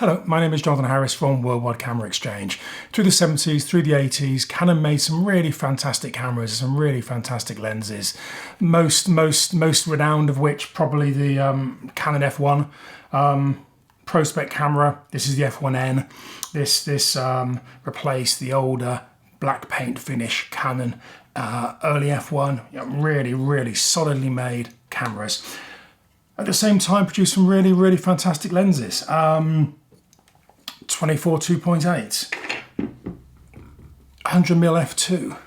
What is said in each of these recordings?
Hello, my name is Jonathan Harris from Worldwide Camera Exchange. Through the 70s, through the 80s, Canon made some really fantastic cameras, some really fantastic lenses. Most renowned of which probably the Canon F1 Pro Spec camera. This is the F1N. This replaced the older black paint finish Canon early F1. Really solidly made cameras. At the same time, produced some really fantastic lenses. 24 2.8, 100mm f2,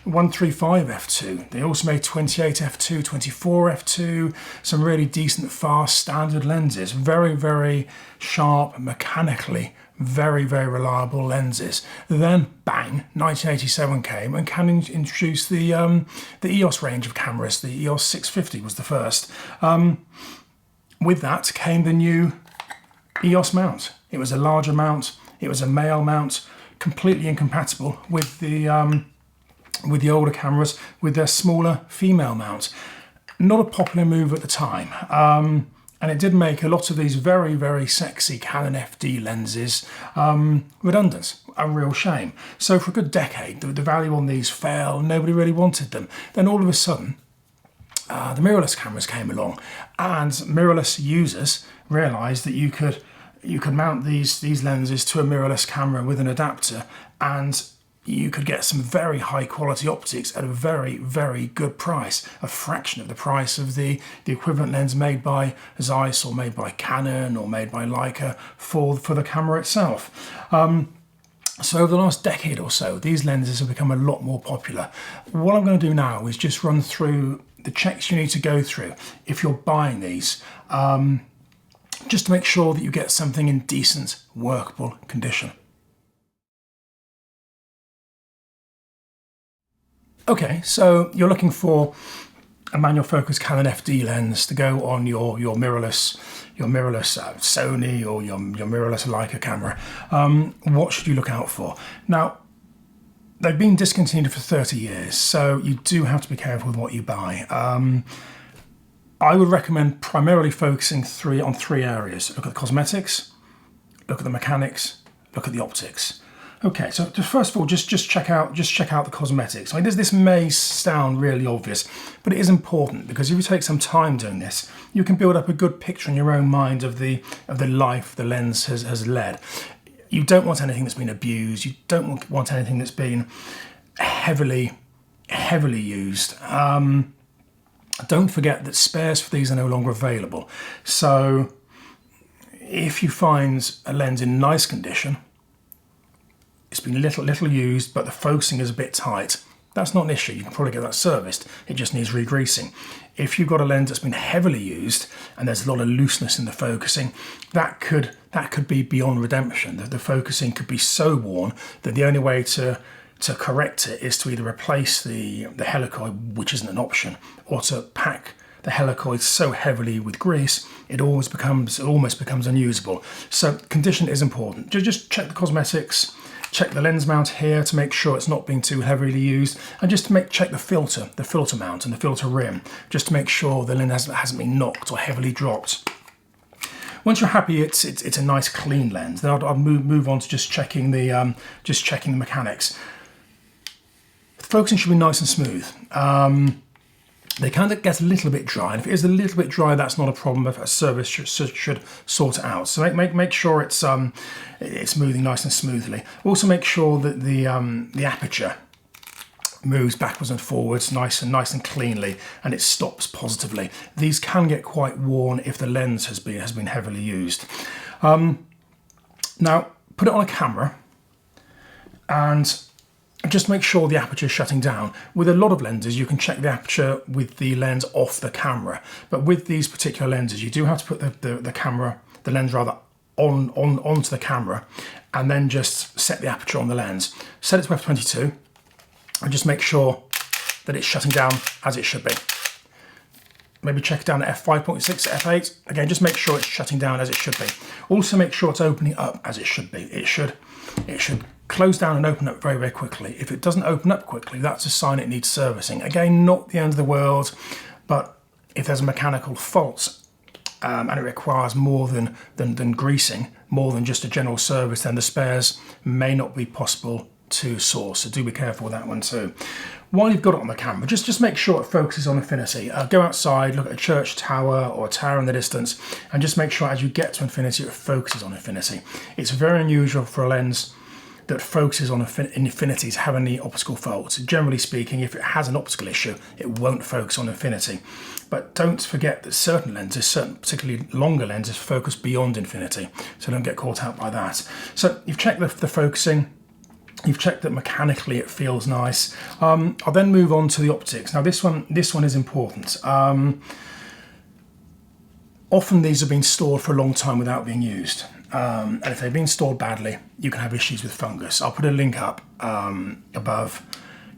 135 f2. They also made 28 f2, 24 f2, some really decent fast standard lenses. Very sharp, mechanically very reliable lenses. Then bang, 1987 came and Canon introduced the EOS range of cameras. The EOS 650 was the first. With that came the new EOS mount. It was a larger mount, it was a male mount, completely incompatible with the older cameras with their smaller female mount. Not a popular move at the time, and it did make a lot of these very sexy Canon FD lenses redundant. A real shame. So for a good decade, the value on these fell, nobody really wanted them. Then all of a sudden, the mirrorless cameras came along, and mirrorless users realised that you could mount these lenses to a mirrorless camera with an adapter, and you could get some very high quality optics at a very good price, a fraction of the price of the equivalent lens made by Zeiss or made by Canon or made by Leica for the camera itself. So over the last decade or so, these lenses have become a lot more popular. What I'm going to do now is just run through the checks you need to go through if you're buying these, just to make sure that you get something in decent, workable condition. Okay, so you're looking for a manual focus Canon FD lens to go on your mirrorless Sony or your mirrorless Leica camera. What should you look out for? Now, they've been discontinued for 30 years, so you do have to be careful with what you buy. I would recommend primarily focusing on three areas. Look at the cosmetics, look at the mechanics, look at the optics. Okay, so first of all, just check out the cosmetics. I mean, this may sound really obvious, but it is important because if you take some time doing this, you can build up a good picture in your own mind of the life the lens has led. You don't want anything that's been abused. You don't want anything that's been heavily used. Don't forget that spares for these are no longer available. So if you find a lens in nice condition, it's been little used, but the focusing is a bit tight, that's not an issue. You can probably get that serviced. It just needs re-greasing. If you've got a lens that's been heavily used and there's a lot of looseness in the focusing, that could be beyond redemption. The focusing could be so worn that the only way to correct it is to either replace the helicoid, which isn't an option, or to pack the helicoid so heavily with grease it almost becomes unusable. So condition is important. Just check the cosmetics, check the lens mount here to make sure it's not being too heavily used, and just to check the filter mount and the filter rim, just to make sure the lens hasn't been knocked or heavily dropped. Once you're happy it's a nice clean lens, then I'll move on to just checking the mechanics. The focusing should be nice and smooth. They can get a little bit dry, and if it is a little bit dry, that's not a problem. A service should sort it out. So make sure it's moving nice and smoothly. Also make sure that the aperture moves backwards and forwards nice and cleanly, and it stops positively. These can get quite worn if the lens has been heavily used. Now put it on a camera and just make sure the aperture is shutting down. With a lot of lenses, you can check the aperture with the lens off the camera, but with these particular lenses, you do have to put the lens onto the camera, and then just set the aperture on the lens. Set it to f22, and just make sure that it's shutting down as it should be. Maybe check it down at f5.6, f8. Again, just make sure it's shutting down as it should be. Also make sure it's opening up as it should be. It should close down and open up very quickly. If it doesn't open up quickly, that's a sign it needs servicing. Again, not the end of the world, but if there's a mechanical fault and it requires more than greasing, more than just a general service, then the spares may not be possible to source. So do be careful with that one too. While you've got it on the camera, just make sure it focuses on infinity. Go outside, look at a church tower or a tower in the distance, and just make sure as you get to infinity, it focuses on infinity. It's very unusual for a lens that focuses on infinity to have any optical faults. Generally speaking, if it has an optical issue, it won't focus on infinity. But don't forget that certain lenses, certain particularly longer lenses, focus beyond infinity. So don't get caught out by that. So you've checked the focusing. You've checked that mechanically it feels nice. I'll then move on to the optics. Now this one is important. Often these have been stored for a long time without being used. And if they've been stored badly, you can have issues with fungus. I'll put a link up above.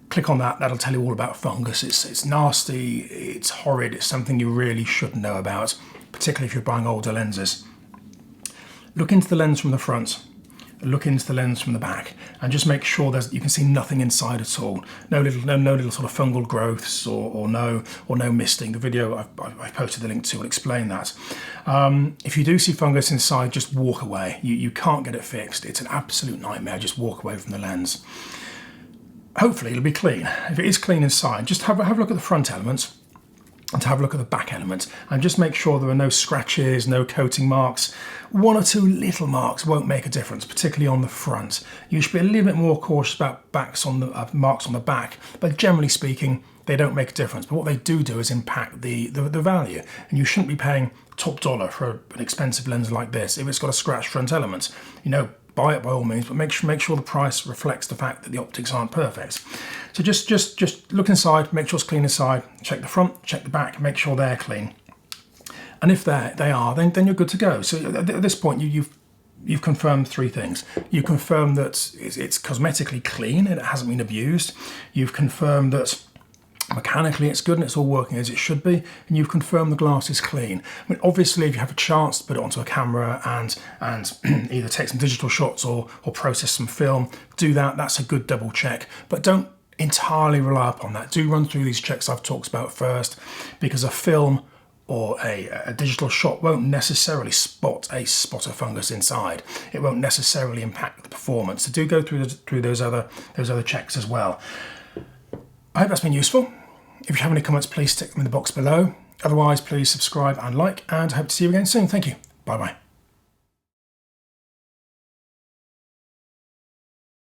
Click on that, that'll tell you all about fungus. It's nasty, it's horrid, it's something you really should know about, particularly if you're buying older lenses. Look into the lens from the front. Look into the lens from the back and just make sure you can see nothing inside at all. No little sort of fungal growths or no misting. The video I posted the link to will explain that. If you do see fungus inside, just walk away. You can't get it fixed. It's an absolute nightmare. Just walk away from the lens. Hopefully it'll be clean. If it is clean inside, just have a look at the front elements and have a look at the back element and just make sure there are no scratches, no coating marks. One or two little marks won't make a difference, particularly on the front. You should be a little bit more cautious about marks on the back, but generally speaking, they don't make a difference. But what they do is impact the value, and you shouldn't be paying top dollar for an expensive lens like this if it's got a scratched front element. Buy it by all means, but make sure the price reflects the fact that the optics aren't perfect. So just look inside, make sure it's clean inside, check the front, check the back, make sure they're clean. And if they are, then you're good to go. So at this point, you've confirmed three things. You confirmed that it's cosmetically clean and it hasn't been abused. You've confirmed that mechanically it's good and it's all working as it should be, and you've confirmed the glass is clean. I mean, obviously if you have a chance to put it onto a camera and either take some digital shots or process some film, do that. That's a good double check, but don't entirely rely upon that. Do run through these checks I've talked about first, because a film or a digital shot won't necessarily spot a spot of fungus inside. It won't necessarily impact the performance. So do go through those other checks as well. I hope that's been useful. If you have any comments, please stick them in the box below. Otherwise, please subscribe and like, and I hope to see you again soon. Thank you. Bye-bye.